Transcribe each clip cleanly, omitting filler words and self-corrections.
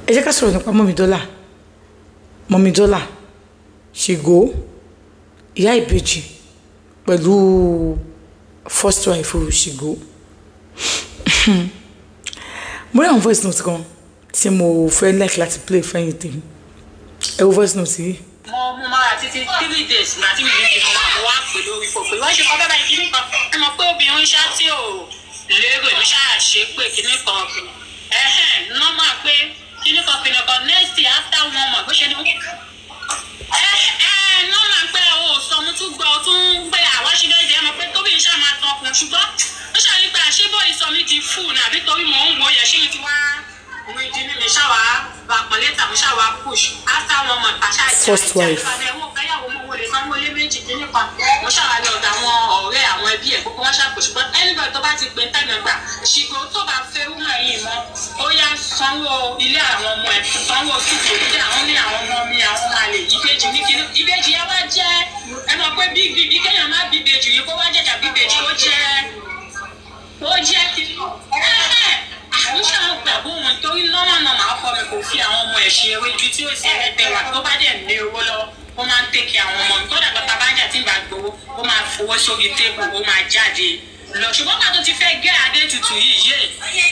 ẹ jẹ́ ká sọ̀rọ̀ nípa Mọ́mì Dọ́là Ṣìgó ìyá ìbejì pẹ̀lú first wife Ṣìgó. Mo rí àwọn voice note kan tí mo fẹ́ like láti play fẹ́yìn tèmi. Ẹ wo voice note yìí. Mo máa títí 3 days láti mi ní ìmọ̀ àwọn wá pè lórí fò pé wọ́n ṣe kọ́ bẹ́ẹ̀ báyìí kíní kan ẹ mọ̀ pé obìnrin ṣá tí ò lérò èmi ṣáà ṣe pé kíní kan normal pé kíní kan kíní kan next year after 1 month bó ṣe ní normal pé o sọ mo tún gbọ́ tún gbé àwọn ṣe lóde ẹ mọ̀ pé tóbi ń ṣáà máa tán ọkùnrin ṣùgbọ́n ó ṣàrí pé àṣebọ̀ ìsọ mi ti fún un àbí torí mò ń wo yẹ ṣé mi ti wá òun ìdí ní mi ṣáà wá bàpọ̀ létà mi ṣáà wá push after 1 month àṣà first wife. mo ṣàwárí ọ̀dọ̀ àwọn ọ̀rẹ́ àwọn ẹbí ẹ̀ gbogbo wọn ṣàpò ṣùgbọ́n anybody tó bá ti pè ń tẹ̀lé gbà Ṣìgó tó bá fẹ́ rúmọ̀ yìí mọ́ ó yá sanwó ilé àwọn ọmọ ẹ̀ sanwó kíkì òkúta àwọn ní àwọn ọmọ mi àwọn ọmọ àlè ìbejì ní kíní ìbejì yẹn wá jẹ́ ẹ mọ̀ pé bí kéèyàn má bí ìbejì yìí kó wá jẹ̀jà bí ìbejì ó jẹ́ kíní àwọn ṣáà gbà bóun torí nọ́mà ọkọ mi kò fi àwọn ọmọ ẹ̀ ṣe eré ibi tí ó sì ẹ̀ẹ́dẹ̀ wà tó bá dẹ̀ ní owó lọ́wọ́ ó máa ń tẹ̀kẹ́ àwọn ọmọ mi kódà bàtà bá ń jà tí ń bá gbowó ó máa fowó sórí tébù ó máa jáde lọ ṣùgbọ́n pàtó ti fẹ́ gé adé tutù yìí yé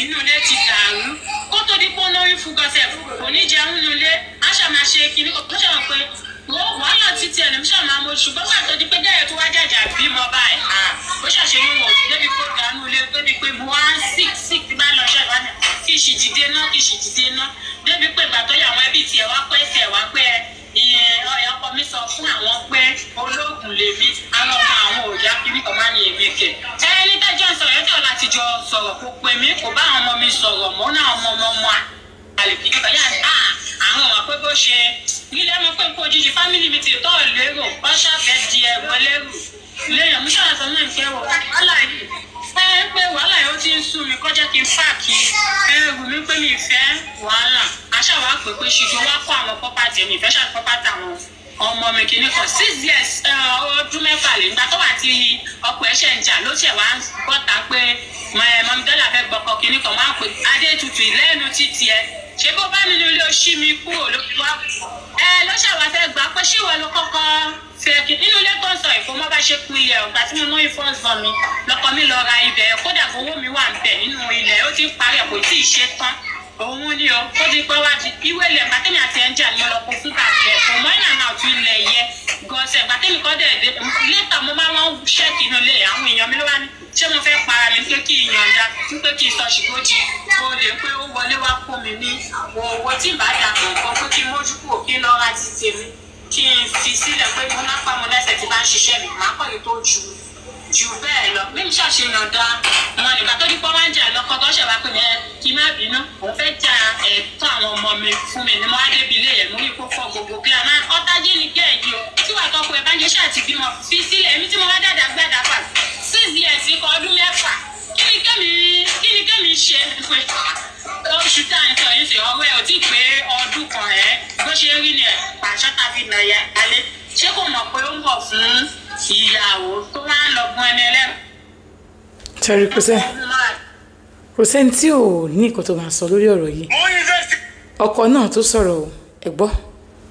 inú ilé ti dàrú kó tó di pọ́n lórí fúgọ́sẹ̀ kò ní jẹun nínú ilé á ṣà máa ṣe kinní kó ṣàwọn pé wàhálà títí ẹ̀ lèmi ṣáà máa mọ ṣùgbọ́n pàtó di pé dẹ́rẹ̀ tó wá jàjà bímọ báyìí ó ṣàṣe ní wọn débi pé dànù ilé débi pé mo wá ń sick tí bá lọ ṣàgbá ní kí ìṣì dìde ná débi pé ìgbà tó yà àwọn ẹbí tiẹ̀ wá pẹ́ ìyẹn ọkọ mi sọ fún àwọn pé olóògùn lèmi àwọn ọmọ àwọn òòyà kiri kan máa ń yẹ mí kẹ. ẹni tẹ́jọ́ sọ̀rọ̀ yẹn tó láti jọ sọ̀rọ̀ kó pè mí kò bá àwọn ọmọ mi sọ̀rọ̀ mọ́ náà ọmọ àlèkí nípa yá ni àwọn ọmọ pé bó ṣe nílẹ̀ mọ́ pé kó jíjí fámìlì mi ti tọ́ lérò ọ̀ṣà fẹ́ di ẹ̀gbọ́n lérò lẹ́yìn mú ṣàlàsọ náà kẹ́ wọ wàhálà yìí pé wàhálà yìí ó ti ń sú mi kọjá kí n fàkì ẹrù mi pé mi fẹ́ wàhálà àṣà wàá pè pé Ṣìgó wá kó àwọn pọ́pátì mi ìfẹ́ ṣàpọ́pátì àwọn ọmọ mi kìíní kan 6 years ọdún 4 lè nígbà tó wà tí ọkọ̀ ẹ̀ṣẹ̀ ń jà ló ṣẹ̀ wá bọ́ta pé Mọ́mì Dọ́là fẹ́ gbọ́kọ̀ kìíní kan máa ń pè Adétutù ìlẹ́nu títì ẹ ṣé bó bá nínú ilé oṣù mi kúrò ló fi wá ló ṣàwá fẹ́ gbà pé ṣé ìwọ ló kọ́kọ́ fẹ́ kí nínú ilé tó ń sọ ìfowópamọ́ bá ṣe kú ilẹ̀ ọ̀gbà tí mo mú ìfọ́nsọ mi lọ́kọ mi lọ ra ibẹ̀ kódà owó mi wà ń bẹ̀ nínú ilẹ̀ ó ti ń parí ẹ̀ kò tí ì ṣe tán òun ni o ó ti pẹ́ wá di ìwé ilẹ̀ gbàtẹ́mi àti ẹ̀ńjà ni mo lọ kó fún bàbẹ̀ kò mọ́ ìnà náà tún ilẹ̀ yẹ gọ́ọ̀sẹ̀ gbàtẹ́mi kọ́ dẹ̀ dé létà mo máa ń ṣẹ́ẹ̀kì inú ilé àwọn èèyàn mi ló wá ní ṣé mo fẹ́ para mi pé kí ìyànda pé kí sọ Ṣìgó di o lè pé ó wọlé wá kó mi ní owó tí ì bá dà kọ̀ọ̀kan pé kí n mójú kúrò kí n lọ ra ti tèmi kí n fi sílẹ̀ pé mo lápá mo lẹ́sẹ̀ tí bá ń ṣiṣẹ́ mi màá kọ́ tó ju bẹ́ẹ̀ lọ mímu ṣàṣeyàn dá wọn nígbà tó dípọ́ máa ń jà lọ́kọ́ tó ṣẹ̀wá pé kí má bínú òun fẹ́ ja ẹ̀tọ́ àwọn ọmọ mi fún mi ni mo wá débi ilé yẹn mú ní kó fọ́ gbogbo kí a máa ọ̀tájí ní kẹ́ẹ̀dì o tí wàá tọ́kọ ẹ̀ bá ń jẹ́ ṣáàtì bímọ fi sílẹ̀ èmi tí mo wá dàda gbàdá fà 6 years ikọ̀ ọdún 6 kí ni kẹ́mi ṣe pé oṣù tá à ń sọ yìí sí ọwọ́ ẹ̀ ò tí pé ọdún kan bó ṣe rí ni ẹ̀ pàṣẹ tàbí nàyà alẹ́ ṣé kò mọ̀ pé ó ń bọ̀ fún ìyàwó tó máa ń lọ gun ẹni ẹlẹ́rù. Terry kò sẹ́ni tí ò ní nǹkan tó máa sọ lórí ọ̀rọ̀ yìí ọkọ náà tó sọ̀rọ̀ ẹ̀ gbọ́.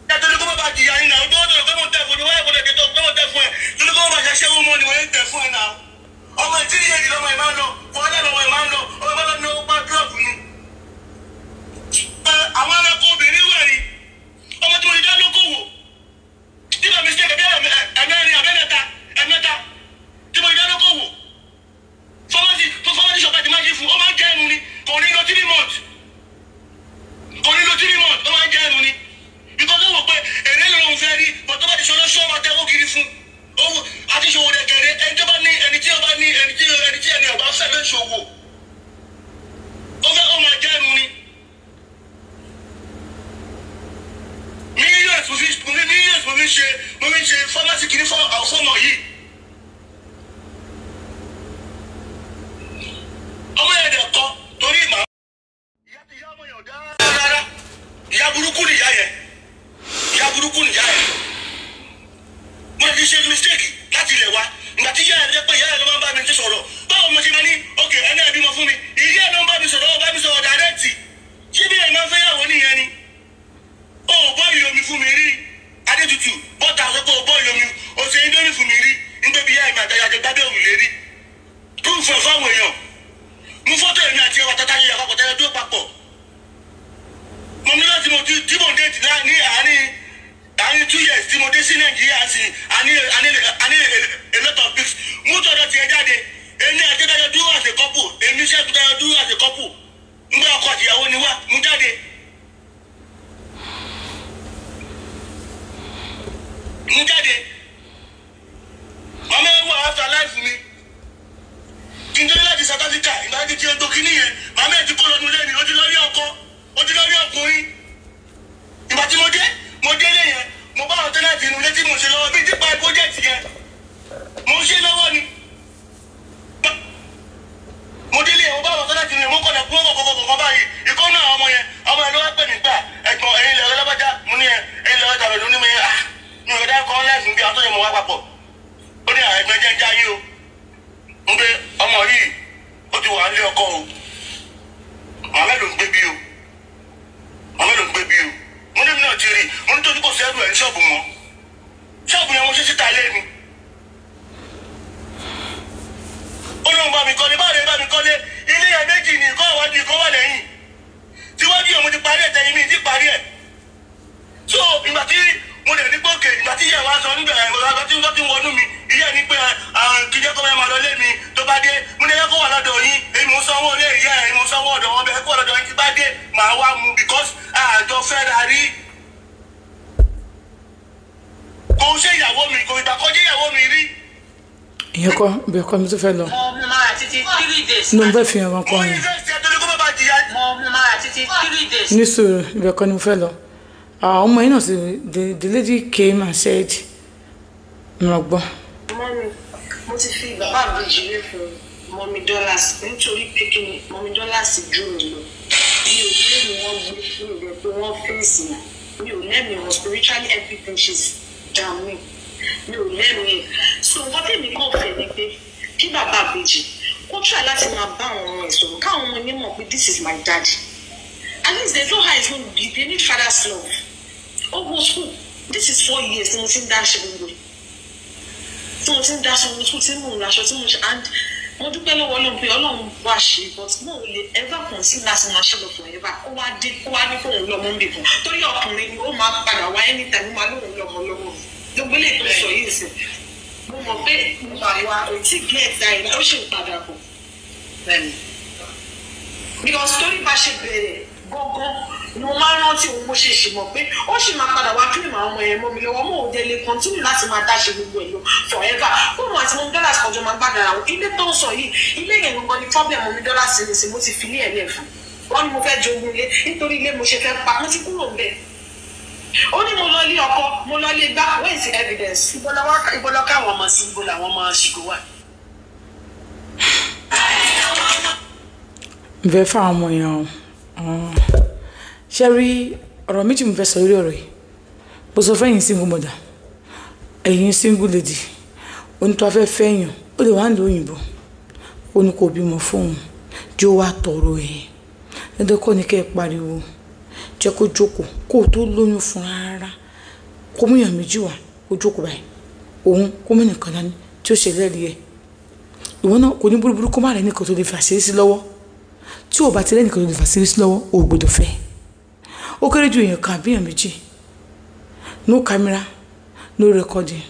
nítorí kó má bàa jìyà yín náà ojú ọdún ìgbẹ́ mọ̀ tẹ̀ fún mi wáyé kó lè dé tó gbẹ́ mọ̀ tẹ̀ fún ẹ nítorí kó má bàa ṣẹṣẹ́ wọn mọ́ ni wọ́n ń tẹ̀ fún ẹ náà ọmọ ìtìrí yẹn lọ́mọ ẹ̀ máa ń lọ wọ́n lọ́mọ ẹ̀ máa ń lọ ọmọ ẹ̀ máa ń lọ ní ọgbà dúrọ̀pù ni. àwọn ẹranko obìnrin wẹ̀ ni ọmọ tí mo ti dá lókòwò tí bàmí ṣe kẹ̀kẹ́ ẹ̀mẹ́rin ẹ̀mẹ́ta tí mo ti dá lókòwò fọmọsí ṣọpẹ́ ti máa ṣe fún ọ máa ń jẹ́ ẹnu ni kò ní lọ 3 months ó máa ń jẹ́ ẹnu ni bíkọ́ tó wò pé èrè lòun fẹ́ rí bọ́ tó bá ti ṣọlọ́ ṣọ́ ọtẹ owó kiri fún owó àti ìṣòwò dẹ̀kẹ̀rẹ̀ ẹni tó bá ní ẹni tí ẹni ọba fẹ́ lè ṣòwò ó fẹ́ ó máa jẹ́ ẹnu ni millions mo fi ṣe fọ́másì kiri fọ́mọ yìí ọmọ yẹn dẹ̀ kọ́ torí ìmọ̀ ìyá ọmọ yẹn ò dá rárá ìyá burúkú nìyá yẹn mo ti ṣe mistake láti ilẹ̀ wa ìgbà tí ìyá yẹn pé ìyá yẹn ló máa ń bá mi ti sọ̀rọ̀ báwo mo ti máa ní ok ẹni ẹbí mọ fún mi ìyá yẹn ló ń bá mi sọ̀rọ̀ dàrẹ́tì ṣé bí ẹ̀ máa ń fẹ́ yàwó nìyẹn ni. tí mo dé ní àárín 2 years tí mo dé sí Nàìjíríà sí àní a lot of things mú tọ́jọ́ tiẹ̀ jáde èmi àti dájọ́ dúró as a couple èmi Ṣẹ́gun dájọ́ dúró as a couple ngbé ọkọ àtìyàwó ni wá mú jáde. mú jáde màmá ẹ̀ wà after life mi kí n délé láti South Africa ìgbà tí o tó kí nìyẹn màmá ẹ̀ ti kó lọ́nu lẹ́nu ó ti lọ rí ọkọ ó ti lọ rí ọkùnrin ìgbà tí mo délé yẹn mo bá àwọn tẹ́lẹ̀tì inú létí mo ṣe lọ́wọ́ bíi tipa project yẹn mo ń ṣe lọ́wọ́ ni mo délé yẹn mo bá àwọn tẹ́lẹ̀tì inú yẹn mo kọ́ lẹ̀ fún ọkọ̀ báyìí ìkọ́ náà ọmọ yẹn ló wá pè mí gbà ẹ̀gbọ́n ẹ̀yin lẹ̀rọ lọ́bàjá mo ní ẹ̀yin lẹ̀rọ tàbí ẹ̀dùn ní mi mi ò dá ẹ̀kọ́ lẹ́sùn bí àwọn tó yẹ mo wá papọ̀ ó ní ẹ̀gbọ́n jẹ́ ń já yí o ń gbé ọmọ yìí ó ti wà nílé ọkọ o màmá ló ń gbé bí o mo ní mi náà ti rí mo ní tó ní kò sẹ́rù ẹ̀ ní ṣọ́ọ̀bù mọ́ ṣọ́ọ̀bù yẹn mo ṣe síta ilé mi ó lóun bá mi kọ́lé báwo lè bá mi kọ́lé ilé yẹn méjì ní ìkọ́ ìwájú ìkọ́ wà lẹ́yìn tíwájú yẹn mo ti parí ẹ̀ tẹ̀yìn mi ti parí ẹ̀ so ìgbà tí mo lè ní gbòkè ìgbà tí ìyá wa sọ nígbà ìgbà tí wọ́n ti wọnú mi ìyá ní pé kìjẹ́ kọ́ máa lọ lé mi tó bá dé mo ní ẹ̀kọ́ wà lọ́dọ̀ yín èmi mo sanwó lé ìyá ẹ̀ mo sanwó ọ̀dọ̀ wọn bẹ́ẹ̀ ẹ̀kọ́ lọ́dọ̀ yín ti bá dé màá wá mu because àjọ fẹ́ra rí kò ṣe ìyàwó mi kò ìgbà kọjá ìyàwó mi rí. ìyẹn kọ́ bí ọkọ mi tó fẹ́ lọ. mo máa títí 3 days. ló ń fẹ́ fi hàn wọn kọ́ yẹn. mo máa títí 3 days. ní sùúrù bí ọkọ ni mo fẹ́ lọ. ọmọ yìí náà sì the lady came and said mo gbọ́. mọ́mi mo ti fi bàbá mi jìnnà fún mọ́mi Dollars nítorí pé kí ni mọ́mi Dollars jù mí lọ mi ò lẹ́nu wọn gbé fún mi pé wọ́n fèsì mi ò lẹ́nu wọn spiritually everything she's done me mi ò lẹ́nu ẹ̀ so wọ́n tẹ̀mí kàn fẹ́ ni pé kí bàbá àbèjì kó try láti máa bá àwọn ọmọ ẹ̀ sọ̀rọ̀ káwọn ọmọ yẹn mọ̀ pé this is my daddy at least they know how it's going to be they need father's love almost this is 4 years tí mo ti ń dá ṣe gbogbo tí mo ti ń dá sọ mo tún ti ń mú un aṣọ tí mo ṣe and mo dúpẹ́ lọ́wọ́ Ọlọ́run pé Ọlọ́run wá ṣe but mo ò lè ever consider láti máa ṣe lọ forever kó wá ní kóun lọ́mọ ń bì fún torí ọkùnrin ni ó máa padà wá anytime ó máa lóun lọ́mọ lọ́wọ́ gbogbo ilé tó sọ yìí sí mo mọ̀ pé mo máa wá etí gẹ̀ẹ́ta ẹ̀ ó ṣe ń padà bọ̀ bẹ́ẹ̀ni because torí bá ṣe bẹ̀rẹ̀ gángan ni mo máa rántí òun mo ṣe ṣì mọ̀ pé ó sì máa padà wá kílìmọ̀ àwọn ọmọ ẹ̀ mọ́ mi lọ́wọ́ mo ò dé lè continue láti máa dá ṣe gbogbo ẹ̀ lọ forever fóònù àti mọ́mí Dollars kọjọ máa gbàdá àwọn ilé tó ń sọ yìí ilé yẹn gbogbo ni problem mọ́mí Dollars ní sí mo ti fi ilé ẹ̀ lẹ̀ fún wọn ni mo fẹ́ jogún ilé nítorí ilé mo ṣe fẹ́ pa mo ti kúrò ń bẹ̀ ó ní mo lọ ilé ọkọ mo lọ ilé gbá where is the evidence ibo lọ káwọn ọmọ sí ibo làwọn ọmọ ṣìgò wà. bẹ́ẹ̀ fáwọn ọmọ yẹn ṣe rí ọ̀rọ̀ méjì mo fẹ́ sọ lórí ọ̀rọ̀ yìí bó sọ fẹ́yìn single mother ẹ̀yin single lady onítọ́ afẹ́ fẹ́yàn ó lè wá ń lo òyìnbó ó ní kò bímọ fóun jẹ́ ó wá tọrọ ẹ̀ ẹ̀dọ́ kọ́ ni kẹ́ ẹ pariwo jẹ́ kó jókòó kó o tó lóyún fún rárá kó mú èèyàn méjì wá kó jókòó báyìí òun kó mú nìkan dání tí ó ṣe lẹ́rìí ẹ̀ ìwọ náà kò ní burúburú kó má rẹ̀ nìkan tó lè fà sí lọ́wọ́ tí ò bá ti rẹ̀ nìkan tó lè fà sí lọ́wọ́ ò gbọ́dọ̀ fẹ́ ó kéré ju èèyàn kan àbí èèyàn méjì no camera no recording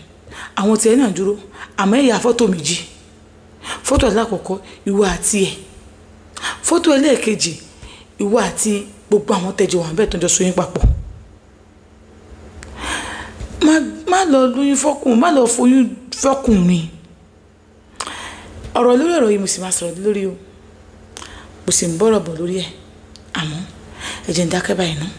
àwọn tiẹ̀ náà dúró àmọ́ ẹ̀yà fọ́tò méjì fọ́tò alákọ̀ọ́kọ́ ìwọ àti ẹ̀ fọ́tò ẹlẹ́ẹ̀kejì ìwọ àti gbogbo àwọn tẹ̀jọ wà bẹ́ẹ̀ tó ń jọ sóyún papọ̀ má lọ lóyún fọ́kùnrin má lọ foyún fọ́kùnrin ọ̀rọ̀ lórí ọ̀rọ̀ yìí mo sì máa sọ̀rọ̀ lórí o mo sì ń bọ̀rọ̀ bọ̀ lórí ẹ̀ àmọ́ ẹ̀jẹ̀ ń dákẹ́ báyìí náà.